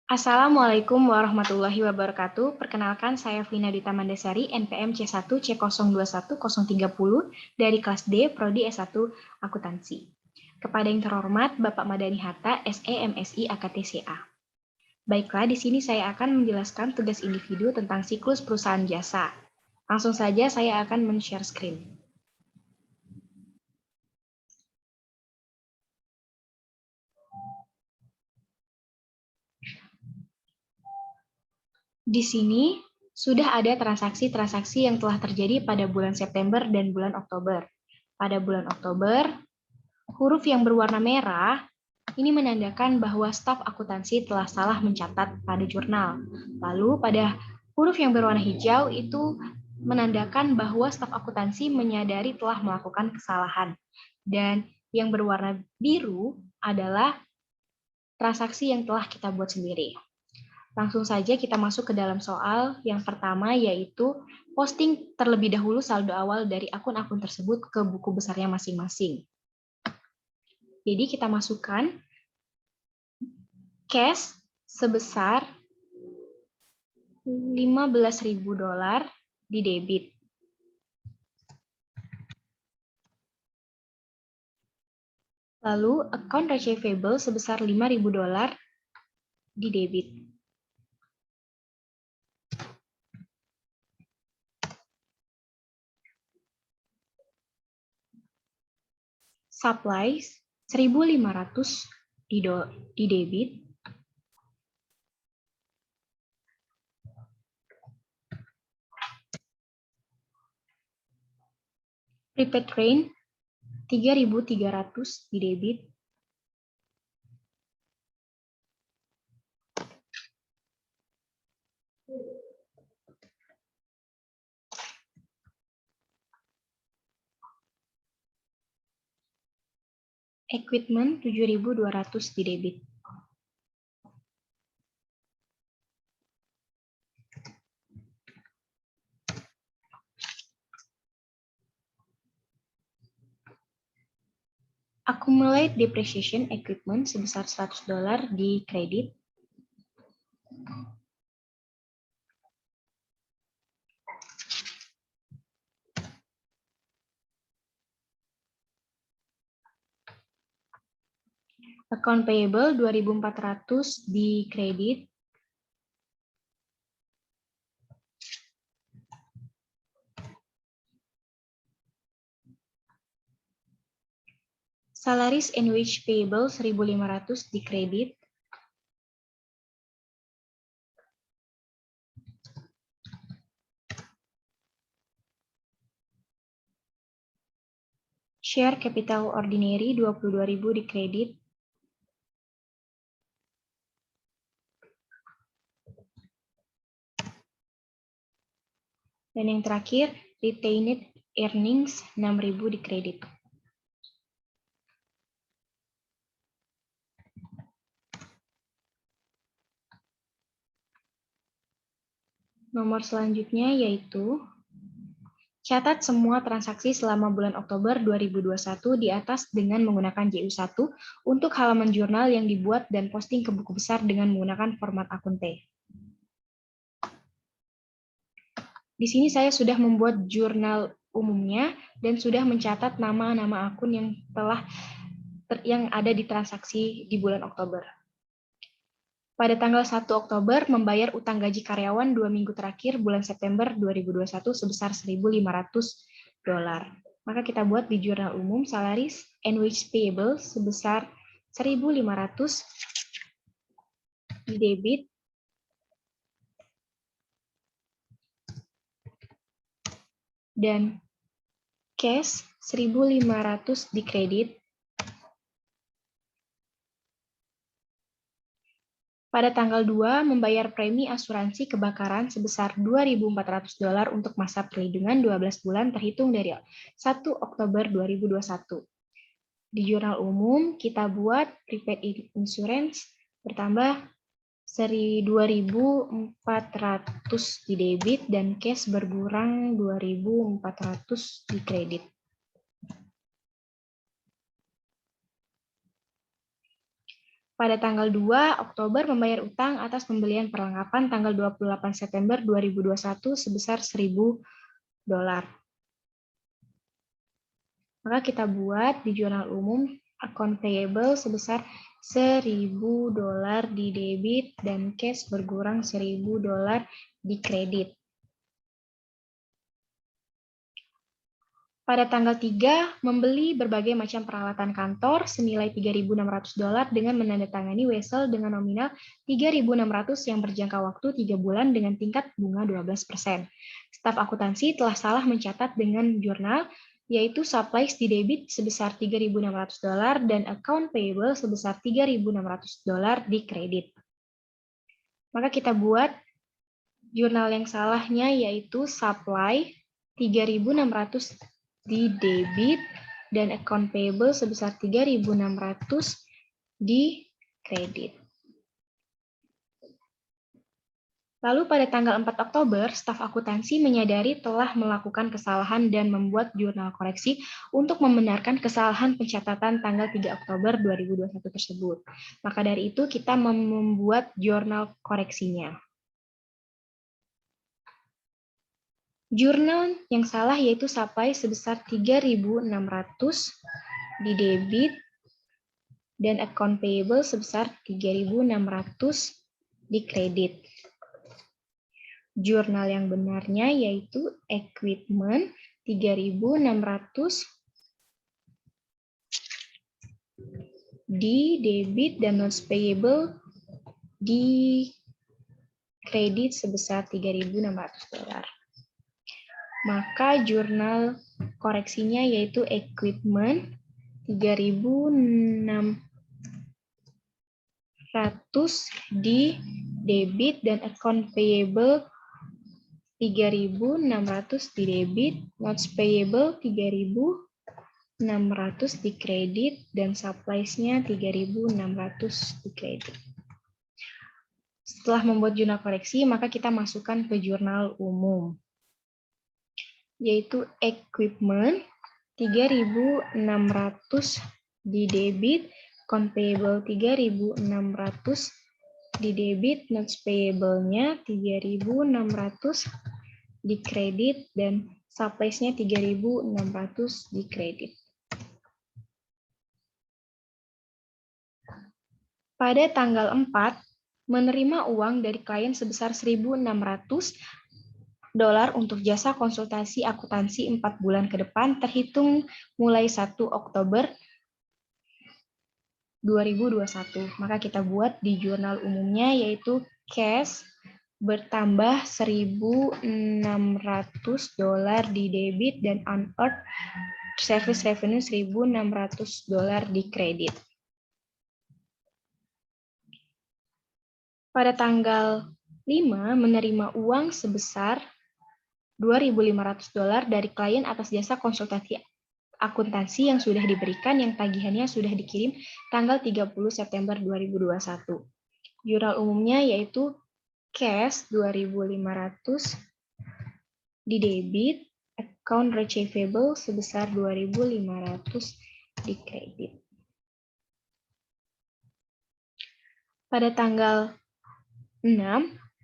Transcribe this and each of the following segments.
Assalamualaikum warahmatullahi wabarakatuh. Perkenalkan, saya Vina Dita Mandasari, NPM C1 C021030 dari kelas D, Prodi S1 Akuntansi. Kepada yang terhormat Bapak Madani Hatta, SE MSI AKTCA. Baiklah, di sini saya akan menjelaskan tugas individu tentang siklus perusahaan jasa. Langsung saja saya akan men-share screen. Di sini sudah ada transaksi-transaksi yang telah terjadi pada bulan September dan bulan Oktober. Pada bulan Oktober, huruf yang berwarna merah ini menandakan bahwa staf akuntansi telah salah mencatat pada jurnal. Lalu pada huruf yang berwarna hijau itu menandakan bahwa staf akuntansi menyadari telah melakukan kesalahan. Dan yang berwarna biru adalah transaksi yang telah kita buat sendiri. Langsung saja kita masuk ke dalam soal yang pertama, yaitu posting terlebih dahulu saldo awal dari akun-akun tersebut ke buku besarnya masing-masing. Jadi kita masukkan cash sebesar $15.000 di debit. Lalu account receivable sebesar $5.000 di debit. Supplies 1.500 di debit. Prepaid train 3.300 di debit. Equipment 7.200 di debit. Accumulate depreciation equipment sebesar $100 di kredit. Account payable 2.400 di kredit. Salaries and wage payable 1.500 di kredit. Share capital ordinary 22.000 di kredit. Dan yang terakhir, retained earnings 6.000 di kredit. Nomor selanjutnya yaitu catat semua transaksi selama bulan Oktober 2021 di atas dengan menggunakan JU1 untuk halaman jurnal yang dibuat dan posting ke buku besar dengan menggunakan format akun T. Di sini saya sudah membuat jurnal umumnya dan sudah mencatat nama-nama akun yang ada di transaksi di bulan Oktober. Pada tanggal 1 Oktober membayar utang gaji karyawan 2 minggu terakhir bulan September 2021 sebesar $1.500. Maka kita buat di jurnal umum salaries and wage payable sebesar 1.500 di debit. Dan cash 1.500 di kredit. Pada tanggal 2 membayar premi asuransi kebakaran sebesar $2.400 untuk masa perlindungan 12 bulan terhitung dari 1 Oktober 2021. Di jurnal umum kita buat prepaid insurance bertambah 2.400 di debit dan cash berkurang 2.400 di kredit. Pada tanggal 2 Oktober membayar utang atas pembelian perlengkapan tanggal 28 September 2021 sebesar $1.000. Maka kita buat di jurnal umum account payable sebesar $1.000 di debit dan cash berkurang $1.000 di kredit. Pada tanggal 3, membeli berbagai macam peralatan kantor senilai $3.600 dengan menandatangani wesel dengan nominal $3.600 yang berjangka waktu 3 bulan dengan tingkat bunga 12%. Staf akuntansi telah salah mencatat dengan jurnal, yaitu supplies di debit sebesar $3.600 dan account payable sebesar $3.600 di kredit. Maka kita buat jurnal yang salahnya, yaitu supply $3.600 di debit dan account payable sebesar $3.600 di kredit. Lalu pada tanggal 4 Oktober, staf akuntansi menyadari telah melakukan kesalahan dan membuat jurnal koreksi untuk membenarkan kesalahan pencatatan tanggal 3 Oktober 2021 tersebut. Maka dari itu kita membuat jurnal koreksinya. Jurnal yang salah yaitu supply sebesar $3.600 di debit dan account payable sebesar $3.600 di kredit. Jurnal yang benarnya yaitu equipment $3.600 di debit dan notes payable di kredit sebesar $3.600. Maka jurnal koreksinya yaitu equipment $3.600 di debit dan account payable $3.600 di debit, notes payable $3.600 di kredit, dan supplies-nya $3.600 di kredit. Setelah membuat jurnal koreksi, maka kita masukkan ke jurnal umum, yaitu equipment $3.600 di debit, account payable $3.600 di debit, notes payable-nya $3.600 di kredit, dan supplies-nya $3.600 di kredit. Pada tanggal 4, menerima uang dari klien sebesar $1.600 untuk jasa konsultasi akuntansi 4 bulan ke depan terhitung mulai 1 Oktober 2021. Maka kita buat di jurnal umumnya yaitu cash bertambah $1.600 di debit dan unearned service revenue $1.600 di kredit. Pada tanggal 5 menerima uang sebesar $2.500 dari klien atas jasa konsultasi akuntansi yang sudah diberikan, yang tagihannya sudah dikirim tanggal 30 September 2021. Jurnal umumnya yaitu cash $2.500 di debit, account receivable sebesar $2.500 di kredit. Pada tanggal 6,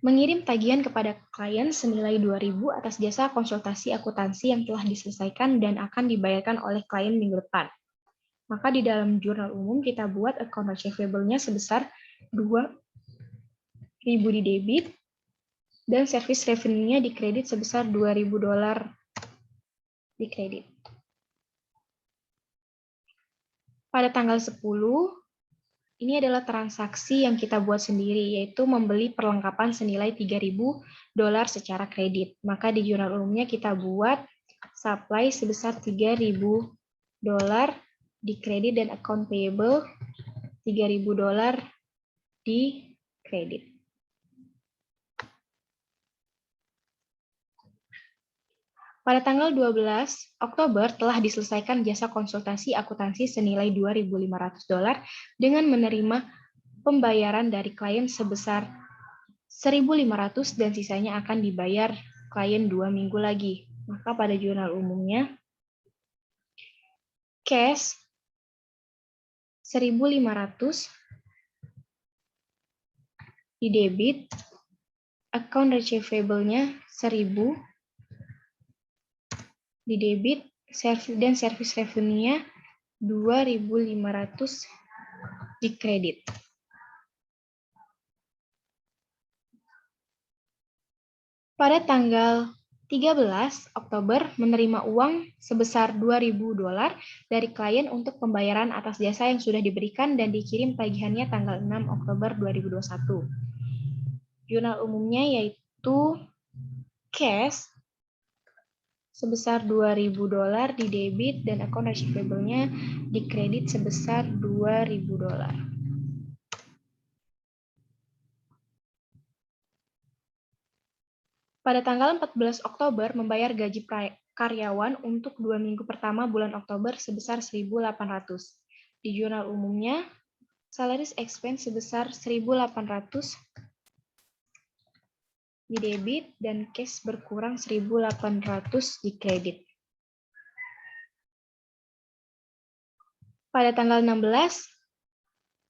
mengirim tagihan kepada klien senilai $2.000 atas jasa konsultasi akuntansi yang telah diselesaikan dan akan dibayarkan oleh klien minggu depan. Maka di dalam jurnal umum kita buat account receivable-nya sebesar $2.000 di debit dan service revenue-nya di kredit sebesar $2.000 di kredit. Pada tanggal 10, ini adalah transaksi yang kita buat sendiri, yaitu membeli perlengkapan senilai $3.000 secara kredit. Maka di jurnal umumnya kita buat supply sebesar $3.000 di kredit dan account payable $3.000 di kredit. Pada tanggal 12 Oktober telah diselesaikan jasa konsultasi akuntansi senilai $2.500 dengan menerima pembayaran dari klien sebesar $1.500 dan sisanya akan dibayar klien 2 minggu lagi. Maka pada jurnal umumnya cash $1.500 di debit, account receivable-nya 1.000 di debit, dan service revenue-nya 2.500 di kredit. Pada tanggal 13 Oktober menerima uang sebesar $2.000 dari klien untuk pembayaran atas jasa yang sudah diberikan dan dikirim tagihannya tanggal 6 Oktober 2021. Jurnal umumnya yaitu cash sebesar $2.000 di debit dan account receivable-nya di kredit sebesar $2.000. Pada tanggal 14 Oktober membayar gaji karyawan untuk 2 minggu pertama bulan Oktober sebesar 1.800. Di jurnal umumnya, salaries expense sebesar 1.800 di debit dan cash berkurang 1.800 di kredit. Pada tanggal 16,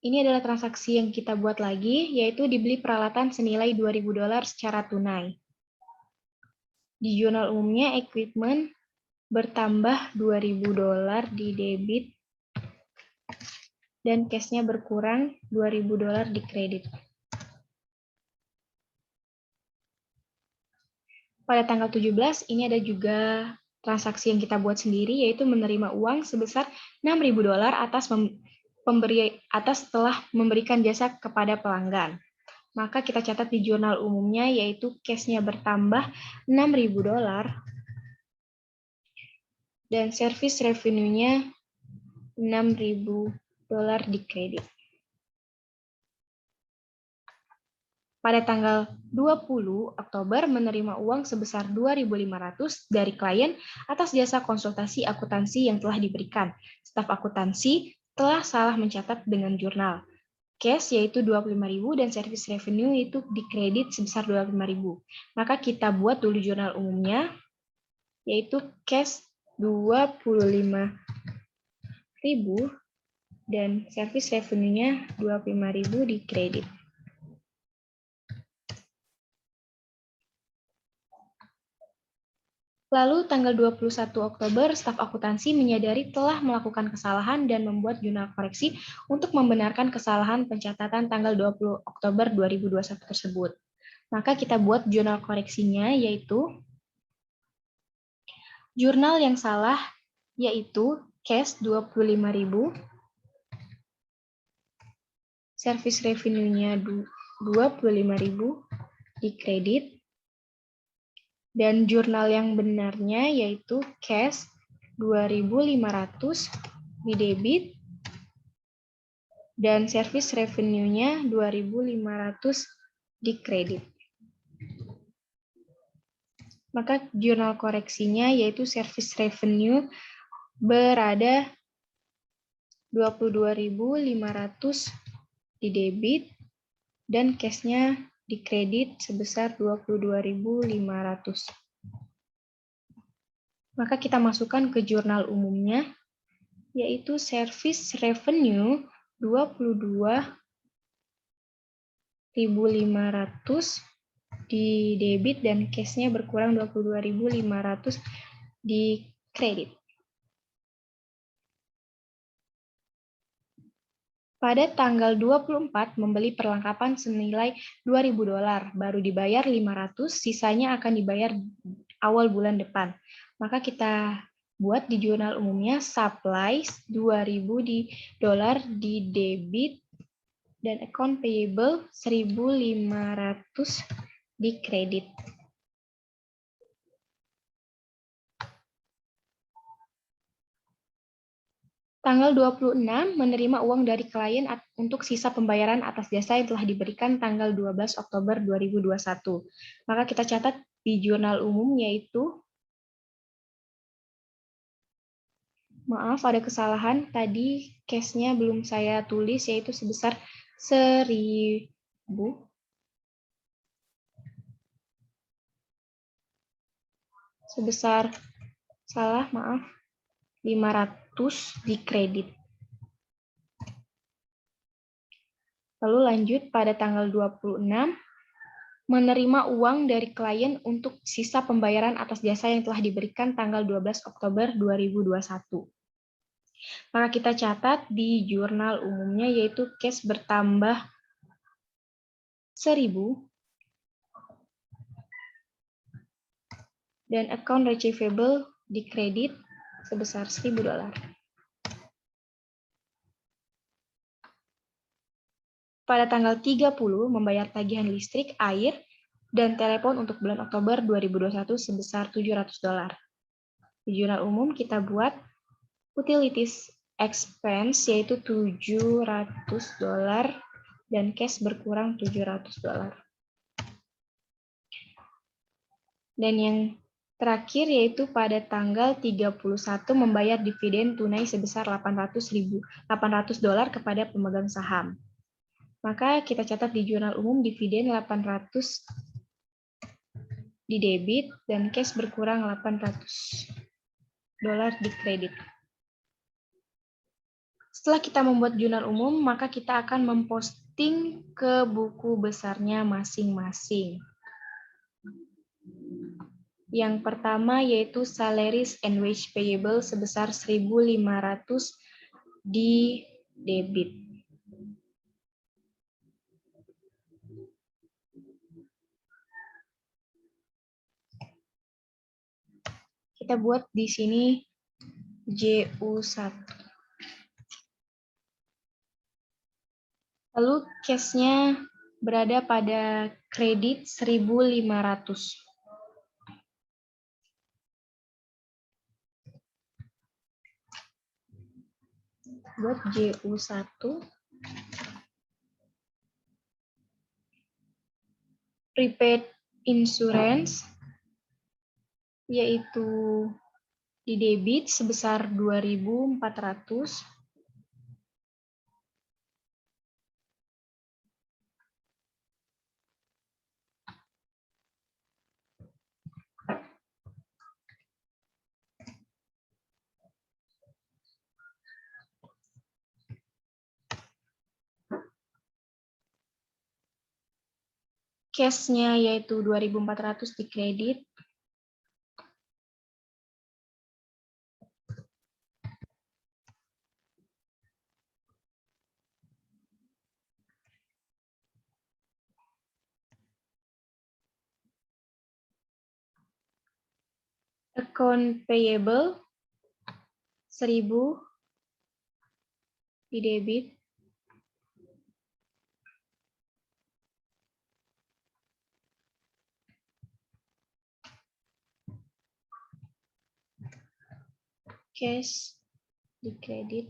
ini adalah transaksi yang kita buat lagi, yaitu dibeli peralatan senilai $2.000 secara tunai. Di jurnal umumnya, equipment bertambah $2.000 di debit dan cash-nya berkurang $2.000 di kredit. Pada tanggal 17, ini ada juga transaksi yang kita buat sendiri, yaitu menerima uang sebesar $6.000 atas telah memberikan jasa kepada pelanggan. Maka kita catat di jurnal umumnya, yaitu cash-nya bertambah $6.000 dan service revenue-nya $6.000 di kredit. Pada tanggal 20 Oktober menerima uang sebesar $2.500 dari klien atas jasa konsultasi akuntansi yang telah diberikan. Staf akuntansi telah salah mencatat dengan jurnal. Cash yaitu $25.000 dan service revenue itu dikredit sebesar $25.000. Maka kita buat dulu jurnal umumnya, yaitu cash $25.000 dan service revenue-nya $25.000 dikredit. Lalu tanggal 21 Oktober, staf akuntansi menyadari telah melakukan kesalahan dan membuat jurnal koreksi untuk membenarkan kesalahan pencatatan tanggal 20 Oktober 2021 tersebut. Maka kita buat jurnal koreksinya, yaitu jurnal yang salah, yaitu cash $25.000, service revenue-nya $25.000 di kredit, dan jurnal yang benarnya yaitu cash $2.500 di debit dan service revenue-nya $2.500 di kredit. Maka jurnal koreksinya yaitu service revenue berada $22.500 di debit dan cash-nya di kredit sebesar $22.500. Maka kita masukkan ke jurnal umumnya, yaitu service revenue $22.500 di debit dan cash-nya berkurang $22.500 di kredit. Pada tanggal 24 membeli perlengkapan senilai $2.000, baru dibayar $500, sisanya akan dibayar awal bulan depan. Maka kita buat di jurnal umumnya supplies $2.000 di debit dan account payable $1.500 di kredit. Tanggal 26 menerima uang dari klien untuk sisa pembayaran atas jasa yang telah diberikan tanggal 12 Oktober 2021. Maka kita catat di jurnal umum, yaitu maaf ada kesalahan tadi, cash-nya belum saya tulis, yaitu sebesar 1.000. Sebesar, salah maaf, 500 di kredit. Lalu lanjut pada tanggal 26, menerima uang dari klien untuk sisa pembayaran atas jasa yang telah diberikan tanggal 12 Oktober 2021. Maka kita catat di jurnal umumnya yaitu cash bertambah 1.000 dan account receivable di kredit sebesar $1.000. Pada tanggal 30 membayar tagihan listrik, air, dan telepon untuk bulan Oktober 2021 sebesar $700. Di jurnal umum kita buat utilities expense yaitu $700 dan cash berkurang $700. Dan yang terakhir yaitu pada tanggal 31 membayar dividen tunai sebesar $800 kepada pemegang saham. Maka kita catat di jurnal umum dividen 800 di debit dan cash berkurang $800 di kredit. Setelah kita membuat jurnal umum, maka kita akan memposting ke buku besarnya masing-masing. Yang pertama yaitu salaries and wage payable sebesar 1.500 di debit. Kita buat di sini JU1. Lalu cash-nya berada pada kredit 1.500. Buat JU1. Prepaid insurance yaitu di debit sebesar 2.400. Cash-nya yaitu 2.400 di kredit. Account payable 1.000 di debit. Cash di kredit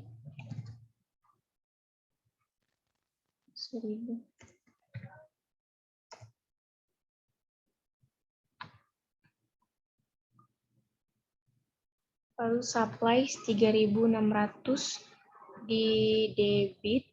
1.000. Lalu supply 3.600 di debit.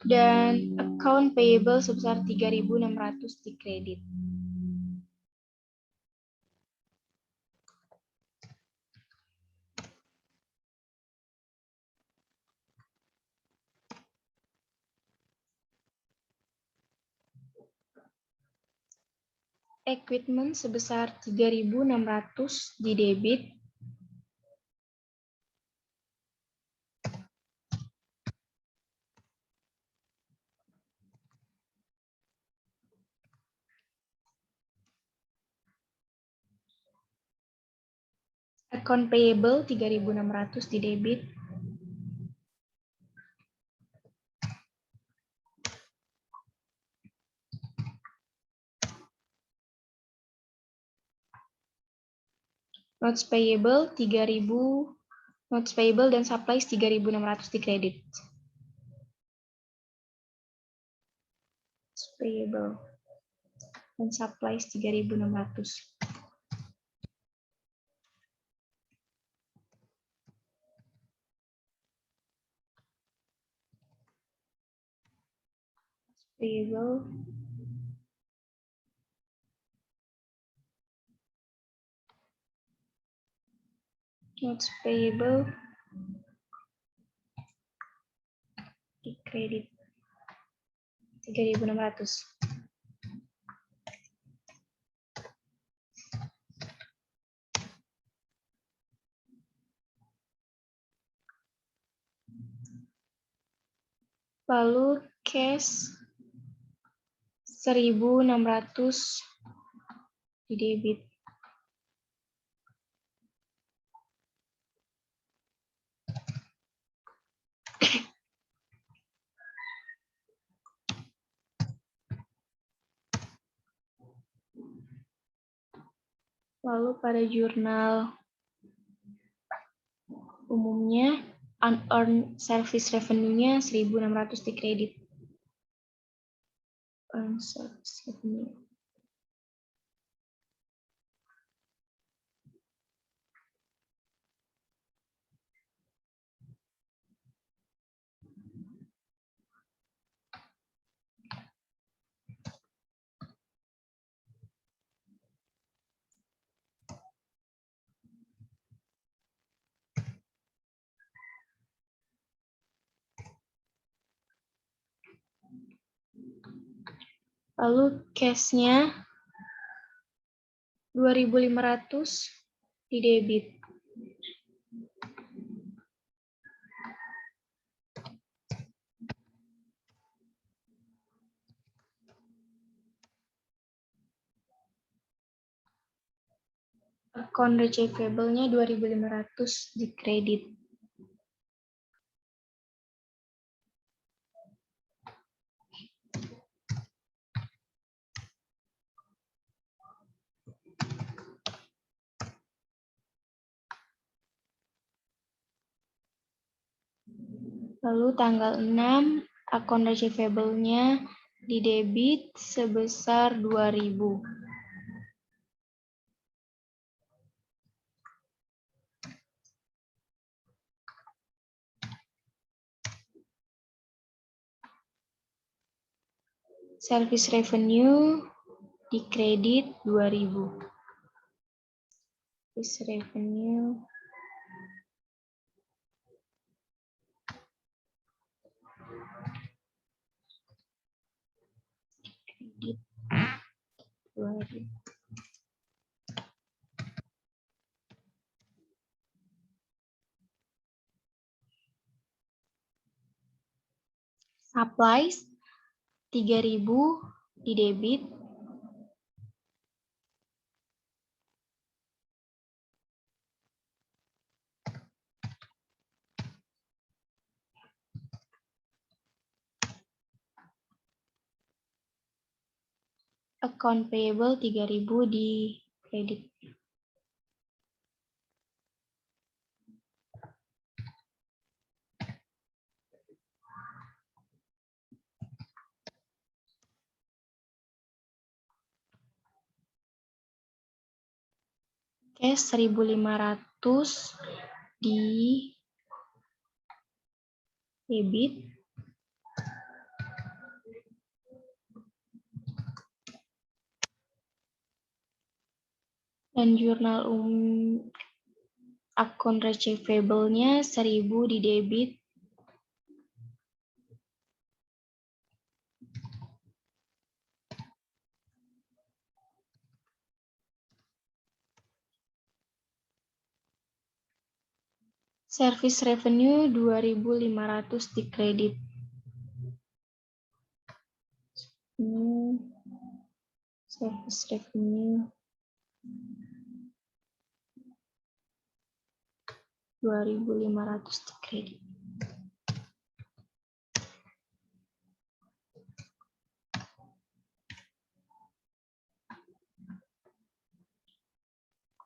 Dan account payable sebesar 3.600 di kredit. Equipment sebesar 3.600 di debit. Account payable 3.600 di debit. Notes payable 3.000, notes payable dan supplies 3.600 di kredit. Notes payable dan supplies 3.600. payable. Notes payable di kredit 3.600. Lalu cash 1.600 di debit. Lalu pada jurnal umumnya unearned service revenue-nya 1.600 di kredit. Unearned service revenue. Lalu cash-nya 2.500 di debit. Account receivable-nya 2.500 di kredit. Lalu tanggal 6, account receivable-nya di debit sebesar 2.000. Service revenue di kredit 2.000. Service revenue kredit 2.000. Supplies 3.000 di debit. Account payable 3.000 di kredit. Cash 1.500 di debit. Dan jurnal account receivable-nya 1.000 di debit. Service revenue 2.500 di kredit. Service revenue 2.500 di kredit.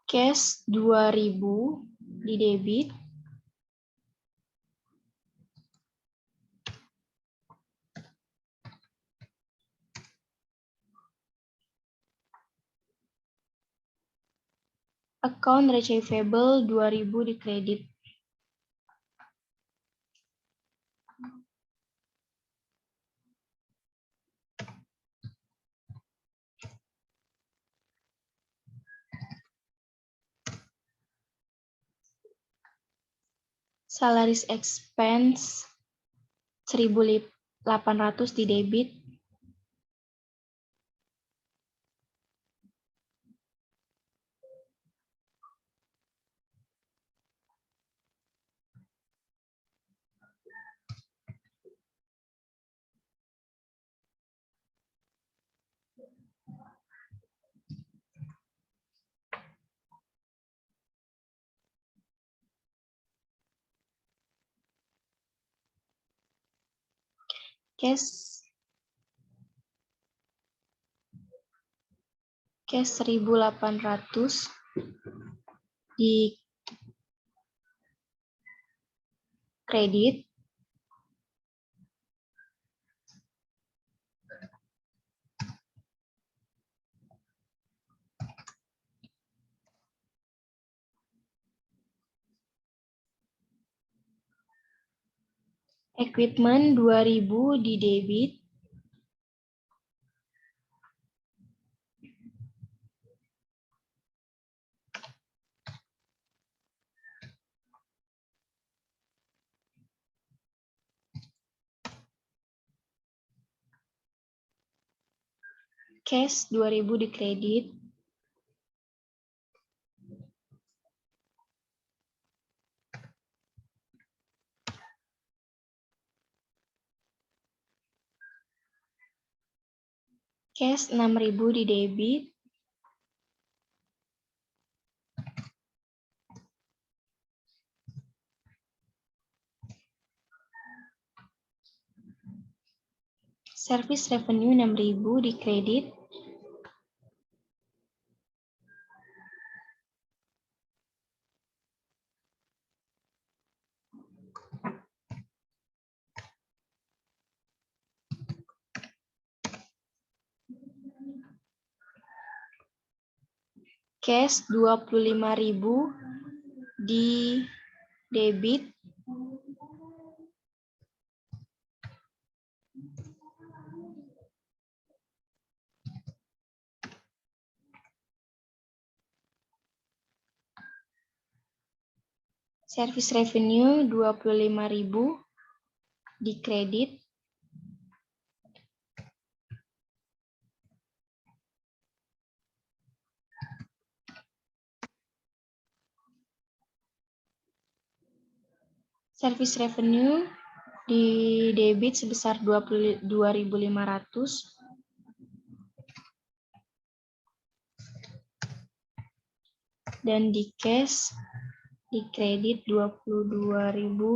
Cash 2.000 di debit. Account receivable 2.000 di kredit. Salaries expense 1.800 di debit. Cash 1.800 di kredit. Equipment 2.000 di debit. Cash 2.000 di kredit. Cash 6.000 di debit. Service revenue 6.000 di kredit. Cash 25.000 di debit. Service revenue 25.000 di kredit. Service revenue di debit sebesar 2.500. Dan di cash di kredit 22.500.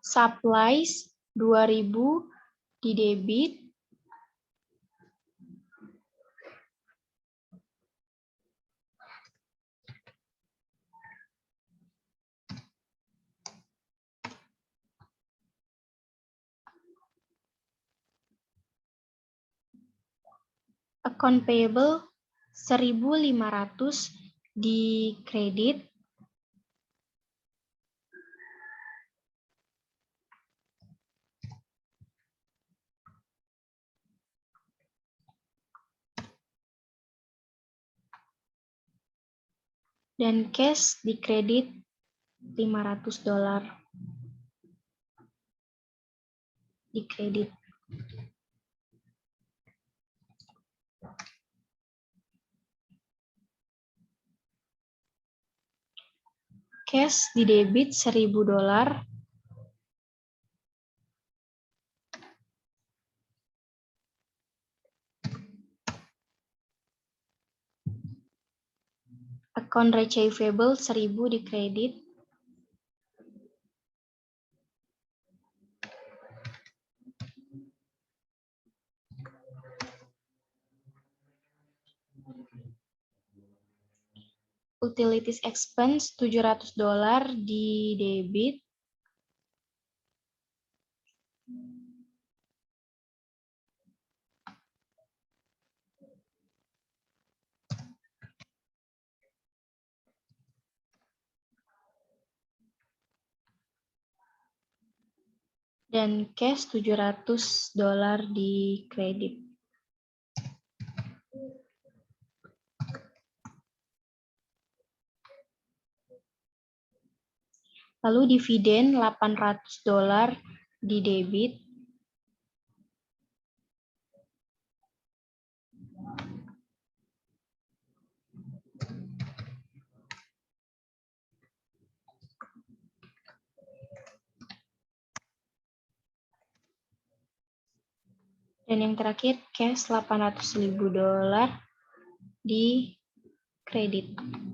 Supplies 2.000 di debit. Account payable 1.500 di kredit. Dan cash di kredit $500 di kredit. Cash di debit $1.000. Account receivable 1.000 di kredit. Utilities expense $700 di debit. Dan cash $700 di kredit. Lalu dividen $800 di debit. Dan yang terakhir, cash $800.000 di kredit.